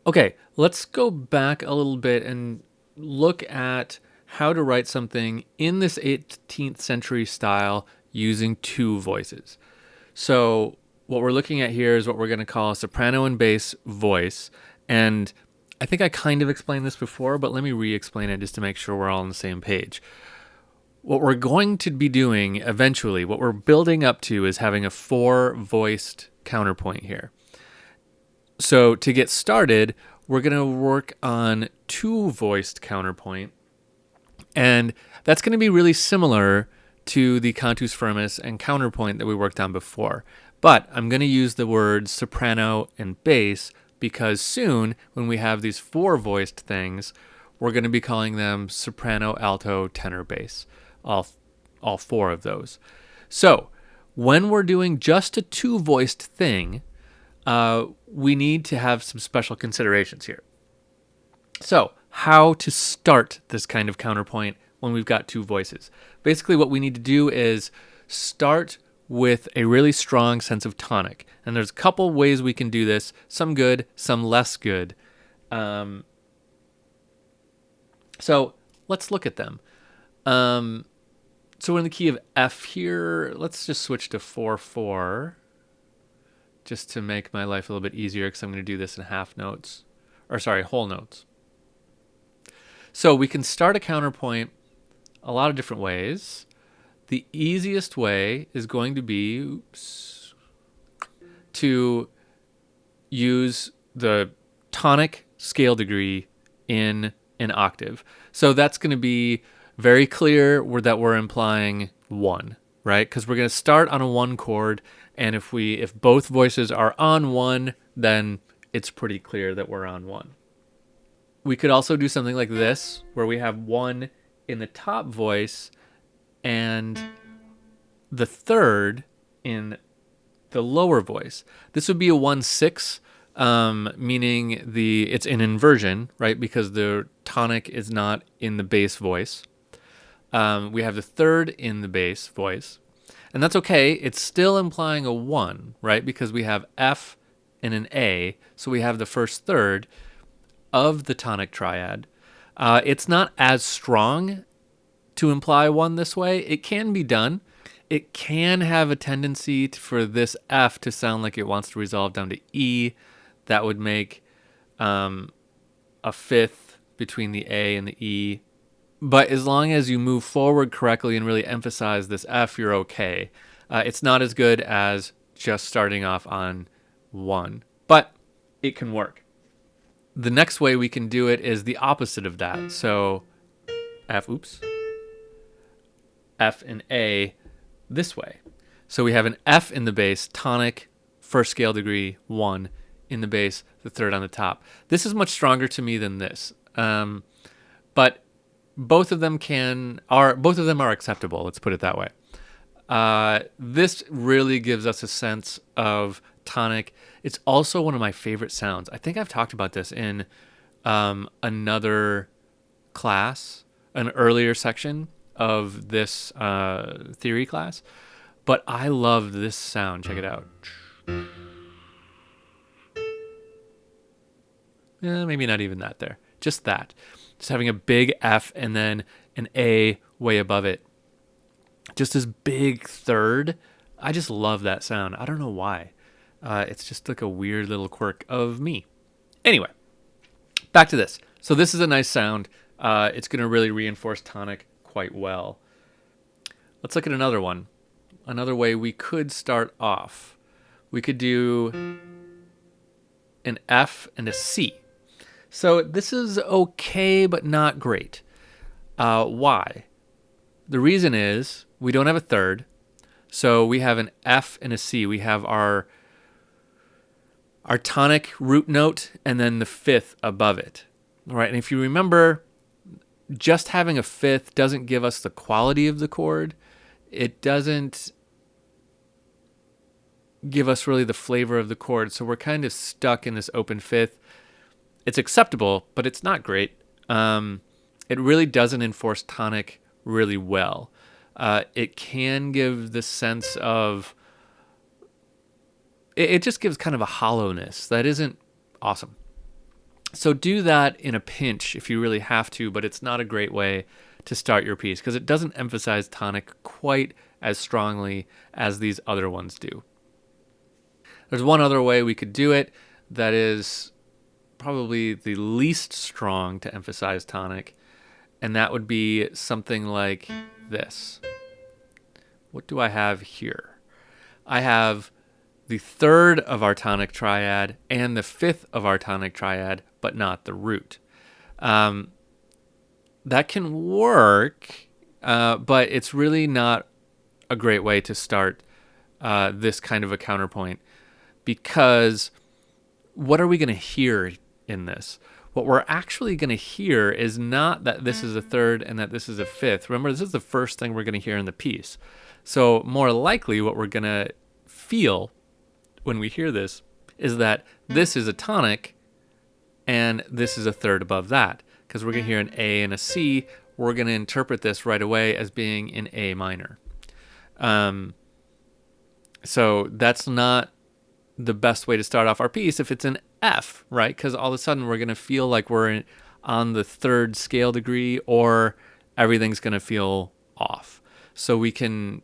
Okay, let's go back a little bit and look at how to write something in this 18th century style using two voices. So, what we're looking at here is what we're going to call a soprano and bass voice. And I think I kind of explained this before, but let me re explain it just to make sure we're all on the same page. What we're going to be doing eventually, what we're building up to, is having a four voiced counterpoint here. So to get started, we're going to work on two voiced counterpoint. And that's going to be really similar to the cantus firmus and counterpoint that we worked on before. But I'm going to use the words soprano and bass because soon, when we have these four voiced things, we're going to be calling them soprano, alto, tenor, bass, all four of those. So when we're doing just a two voiced thing, we need to have some special considerations here. So, how to start this kind of counterpoint when we've got two voices? Basically, what we need to do is start with a really strong sense of tonic. And there's a couple ways we can do this, some good, some less good. So, let's look at them. So, we're in the key of F here. Let's just switch to 4/4. Just to make my life a little bit easier, because I'm going to do this in whole notes. So we can start a counterpoint a lot of different ways. The easiest way is going to be to use the tonic scale degree in an octave. So that's going to be very clear that we're implying 1, right? Because we're going to start on a 1 chord, and if both voices are on 1, then it's pretty clear that we're on 1. We could also do something like this, where we have 1 in the top voice and the third in the lower voice. This would be a 1/6, meaning it's an inversion, right? Because the tonic is not in the bass voice. We have the third in the bass voice. And that's okay. It's still implying a 1, right? Because we have F and an A. So we have the first third of the tonic triad. It's not as strong to imply 1 this way. It can be done. It can have a tendency for this F to sound like it wants to resolve down to E. That would make a fifth between the A and the E. But as long as you move forward correctly and really emphasize this F, you're okay. It's not as good as just starting off on 1, but it can work. The next way we can do it is the opposite of that. So F and A this way. So we have an F in the bass, tonic, first scale degree, 1 in the bass, the third on the top. This is much stronger to me than this. But both of them are acceptable. Let's put it that way. This really gives us a sense of tonic. It's also one of my favorite sounds. I think I've talked about this in another class, an earlier section of this theory class. But I love this sound. Check it out. Maybe not even that there. Just that. Just having a big F and then an A way above it. Just this big third. I just love that sound. I don't know why. It's just like a weird little quirk of me. Anyway, back to this. So this is a nice sound. It's going to really reinforce tonic quite well. Let's look at another one. Another way we could start off. We could do an F and a C. So this is okay, but not great. Why? The reason is we don't have a third. So we have an F and a C. We have our tonic root note and then the fifth above it. All right. And if you remember, just having a fifth doesn't give us the quality of the chord. It doesn't give us really the flavor of the chord. So we're kind of stuck in this open fifth. It's acceptable, but it's not great. It really doesn't enforce tonic really well. It can give the sense of... It just gives kind of a hollowness that isn't awesome. So do that in a pinch if you really have to, but it's not a great way to start your piece because it doesn't emphasize tonic quite as strongly as these other ones do. There's one other way we could do it that is probably the least strong to emphasize tonic, and that would be something like this. What do I have here? I have the third of our tonic triad and the fifth of our tonic triad, but not the root. That can work, but it's really not a great way to start this kind of a counterpoint, because what are we going to hear in this? What we're actually going to hear is not that this is a third and that this is a fifth. Remember, this is the first thing we're going to hear in the piece. So more likely what we're going to feel when we hear this is that this is a tonic and this is a third above that, because we're going to hear an A and a C. We're going to interpret this right away as being in A minor. So that's not the best way to start off our piece if it's an F, right? Because all of a sudden we're going to feel like we're on the third scale degree, or everything's going to feel off. So we can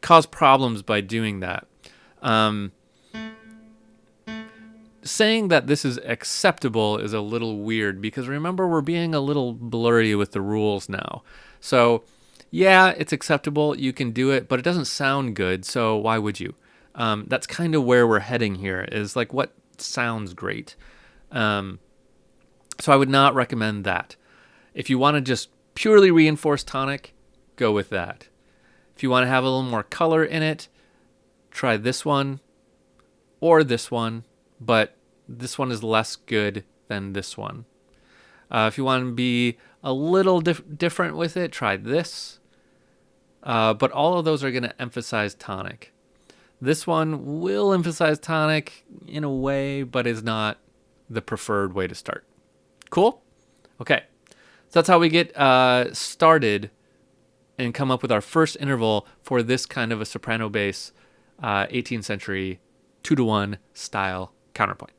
cause problems by doing that. Saying that this is acceptable is a little weird because remember, we're being a little blurry with the rules now. So yeah, it's acceptable. You can do it, but it doesn't sound good. So why would you? That's kind of where we're heading here, is like what sounds great. So I would not recommend that. If you want to just purely reinforce tonic, go with that. If you want to have a little more color in it, try this one or this one, but this one is less good than this one. If you want to be a little different with it, try this. But all of those are going to emphasize tonic. This one will emphasize tonic in a way, but is not the preferred way to start. Cool? Okay. So that's how we get started and come up with our first interval for this kind of a soprano bass 18th century 2-to-1 style counterpoint.